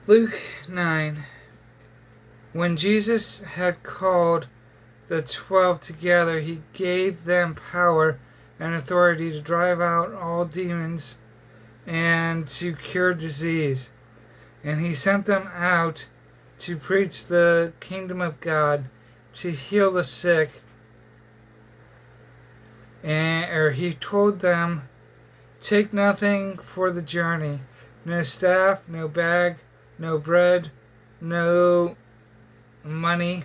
Luke 9. When Jesus had called the 12 together, he gave them power and authority to drive out all demons and to cure disease. And he sent them out to preach the kingdom of God, to heal the sick. Or he told them, take nothing for the journey, no staff, no bag, no bread, no money,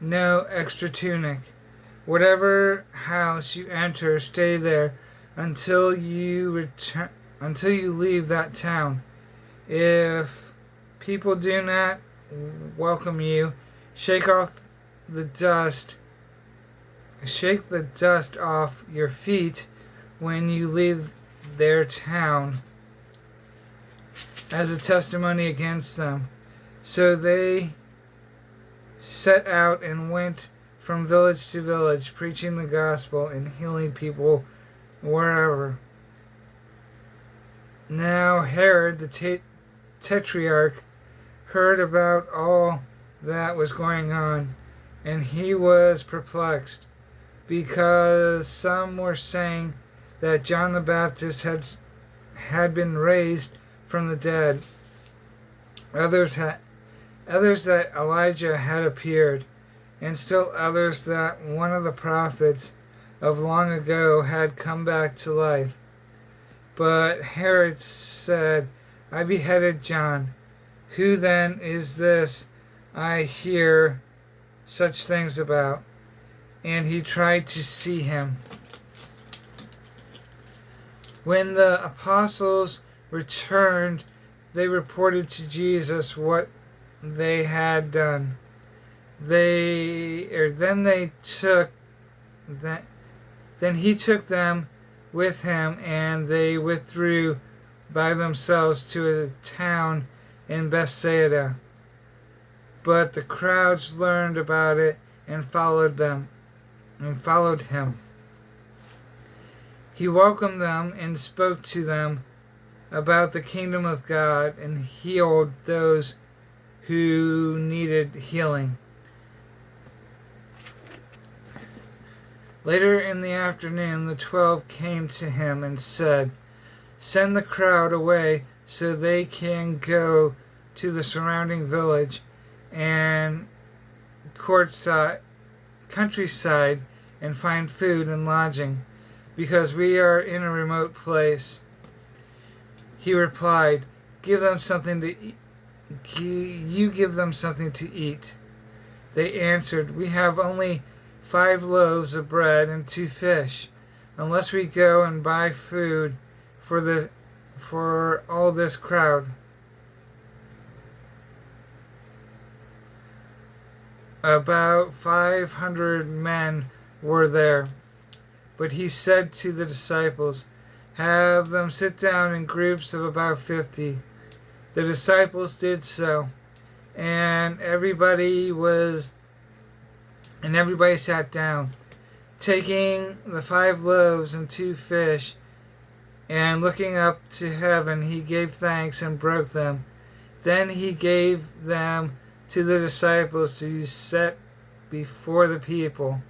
no extra tunic. Whatever house you enter, stay there until you leave that town. If people do not welcome you, shake the dust off your feet when you leave their town as a testimony against them. So they set out and went from village to village, preaching the gospel and healing people wherever. Now Herod the Tetrarch heard about all that was going on, and he was perplexed, because some were saying that John the Baptist had been raised from the dead. Others that Elijah had appeared, and still others that one of the prophets of long ago had come back to life. But Herod said, I beheaded John. Who then is this I hear such things about? And he tried to see him. When the apostles returned, they reported to Jesus what they had done. Then he took them with him, and they withdrew by themselves to a town in Bethsaida. But the crowds learned about it and followed him. He welcomed them and spoke to them about the kingdom of God, and healed those who needed healing. Later in the afternoon, the 12 came to him and said, send the crowd away so they can go to the surrounding village and countryside and find food and lodging, because we are in a remote place. He replied, give them something to eat. You give them something to eat. They answered, we have only 5 loaves of bread and 2 fish, unless we go and buy food for all this crowd. About 500 men were there. But he said to the disciples, have them sit down in groups of about 50. The disciples did so, and everybody sat down. Taking the 5 loaves and 2 fish, and looking up to heaven, he gave thanks and broke them. Then he gave them to the disciples to set before the people.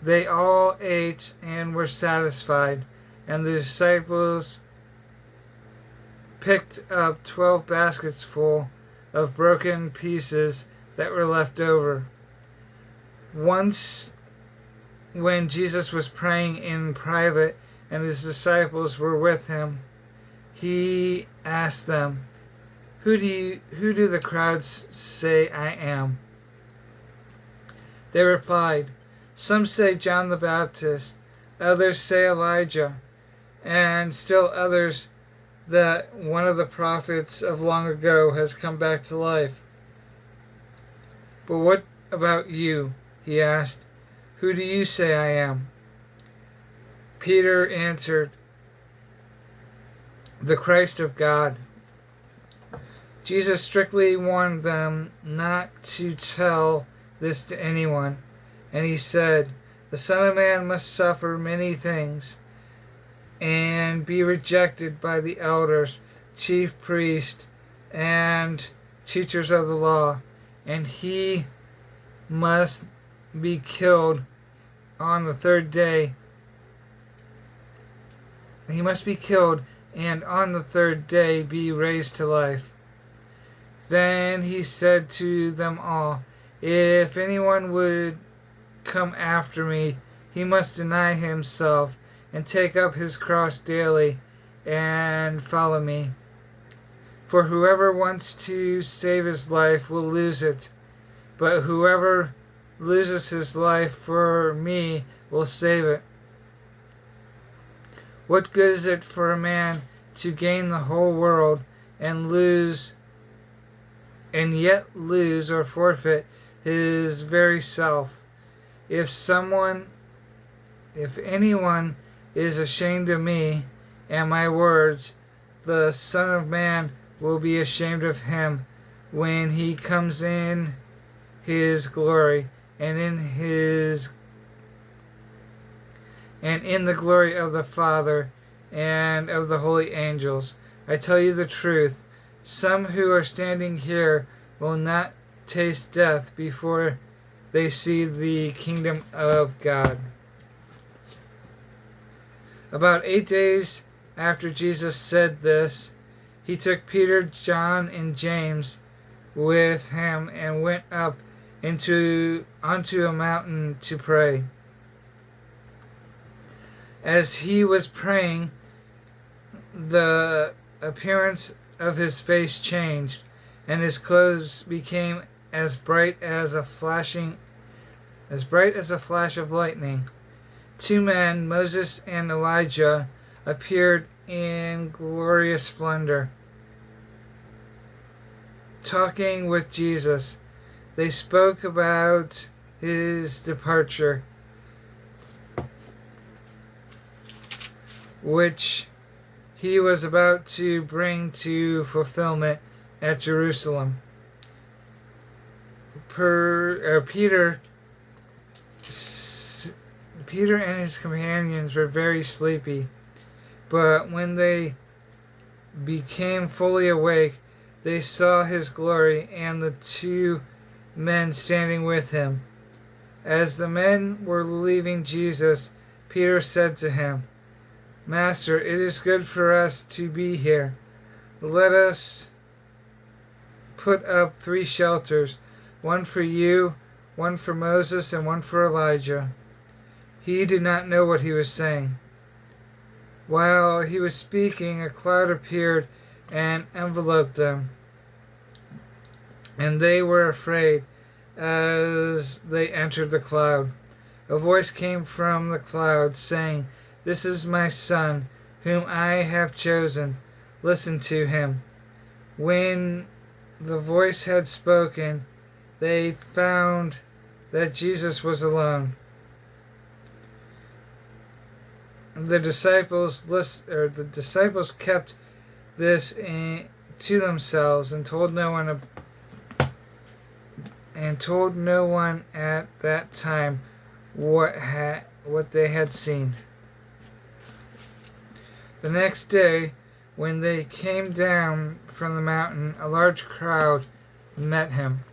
They all ate and were satisfied, and the disciples picked up 12 baskets full of broken pieces that were left over. Once, when Jesus was praying in private and his disciples were with him, he asked them, Who do the crowds say I am? They replied, some say John the Baptist, others say Elijah, and still others that one of the prophets of long ago has come back to life. But what about you? He asked. Who do you say I am? Peter answered, the Christ of God. Jesus strictly warned them not to tell this to anyone, and he said, the Son of Man must suffer many things and be rejected by the elders, chief priests, and teachers of the law, and he must be killed on the third day. He must be killed, and on the third day be raised to life. Then he said to them all, if anyone would come after me, he must deny himself and take up his cross daily and follow me. For whoever wants to save his life will lose it, but whoever loses his life for me will save it. What good is it for a man to gain the whole world and yet lose or forfeit his very self? If anyone is ashamed of me and my words, the Son of Man will be ashamed of him when he comes in his glory and in the glory of the Father and of the holy angels. I tell you the truth, some who are standing here will not taste death before they see the kingdom of God. About 8 days after Jesus said this, he took Peter, John, and James with him and went up onto a mountain to pray. As he was praying, the appearance of his face changed, and his clothes became as bright as a flash of lightning. 2 men, Moses and Elijah, appeared in glorious splendor, talking with Jesus. They spoke about his departure, which he was about to bring to fulfillment at Jerusalem. Peter and his companions were very sleepy, but when they became fully awake, they saw his glory and the 2 men standing with him. As the men were leaving Jesus, Peter said to him, Master, it is good for us to be here. Let us put up 3 shelters, one for you, one for Moses, and one for Elijah. He did not know what he was saying. While he was speaking, a cloud appeared and enveloped them, and they were afraid as they entered the cloud. A voice came from the cloud saying, This is my Son, whom I have chosen. Listen to him. When the voice had spoken, they found that Jesus was alone. The disciples kept this to themselves and told no one at that time what they had seen. The next day, when they came down from the mountain, a large crowd met him.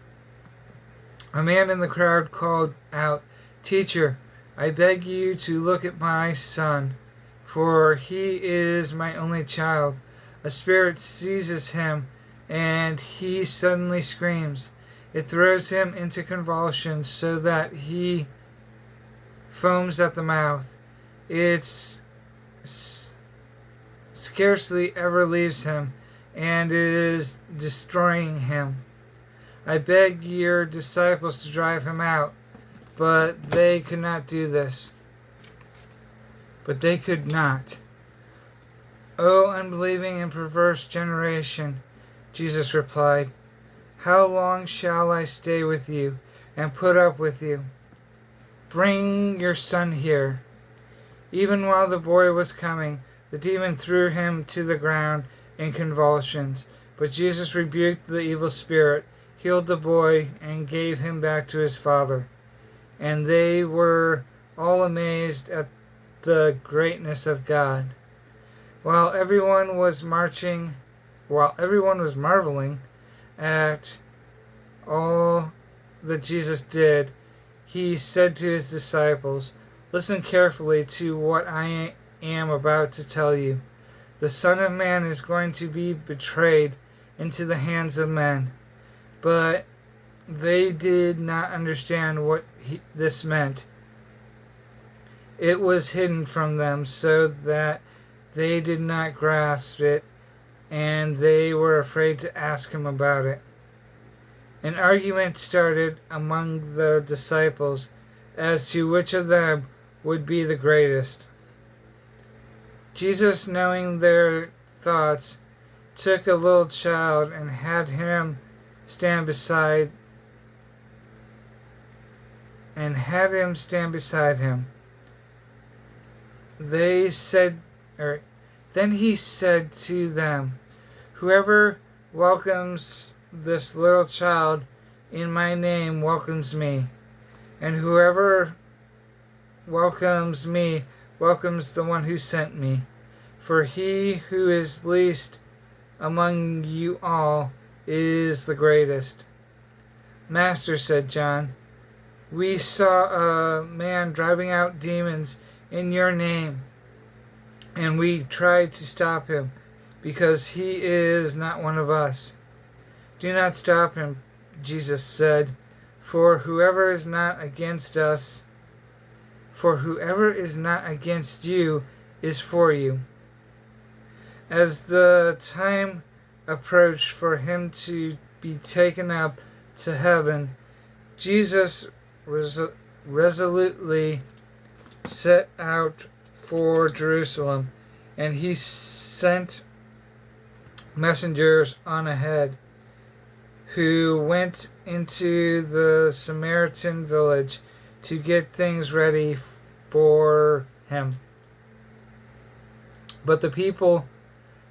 A man in the crowd called out, Teacher, I beg you to look at my son, for he is my only child. A spirit seizes him, and he suddenly screams. It throws him into convulsions so that he foams at the mouth. It scarcely ever leaves him, and is destroying him. I begged your disciples to drive him out, but they could not do this. But they could not. O unbelieving and perverse generation, Jesus replied, how long shall I stay with you and put up with you? Bring your son here. Even while the boy was coming, the demon threw him to the ground in convulsions. But Jesus rebuked the evil spirit, healed the boy, and gave him back to his father. And they were all amazed at the greatness of God. While everyone was marching while everyone was marveling at all that Jesus did, he said to his disciples, "Listen carefully to what I am about to tell you. The Son of Man is going to be betrayed into the hands of men." But they did not understand what this meant. It was hidden from them so that they did not grasp it, and they were afraid to ask him about it. An argument started among the disciples as to which of them would be the greatest. Jesus, knowing their thoughts, took a little child and had him stand beside him. Then he said to them, "Whoever welcomes this little child in my name welcomes me, and whoever welcomes me welcomes the one who sent me. For he who is least among you all is the greatest." "Master," said John, "we saw a man driving out demons in your name, and we tried to stop him because he is not one of us." "Do not stop him," Jesus said, for whoever is not against you is for you." As the time approached for him to be taken up to heaven, Jesus resolutely set out for Jerusalem, and he sent messengers on ahead who went into the Samaritan village to get things ready for him. But the people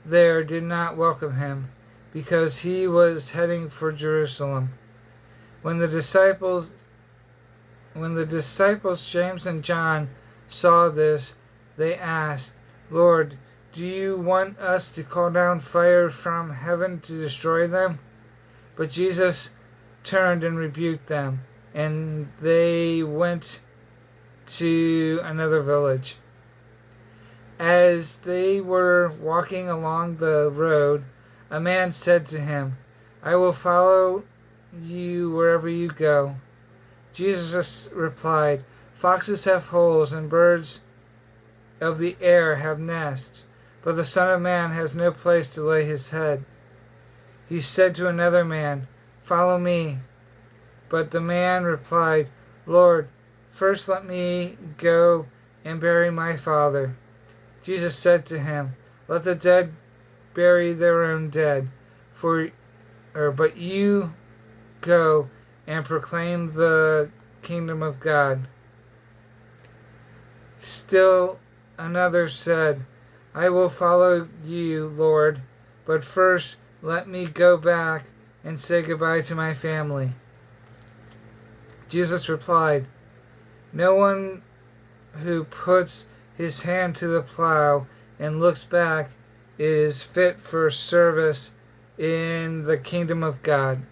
there did not welcome him, because he was heading for Jerusalem. When the disciples James and John saw this, they asked, "Lord, do you want us to call down fire from heaven to destroy them?" But Jesus turned and rebuked them, and they went to another village. As they were walking along the road, a man said to him, "I will follow you wherever you go." Jesus replied, "Foxes have holes and birds of the air have nests, but the Son of Man has no place to lay his head." He said to another man, "Follow me." But the man replied, "Lord, first let me go and bury my father." Jesus said to him, "Let the dead bury their own dead, but you go and proclaim the kingdom of God." Still another said, "I will follow you, Lord, but first let me go back and say goodbye to my family." Jesus replied, "No one who puts his hand to the plow and looks back is fit for service in the kingdom of God."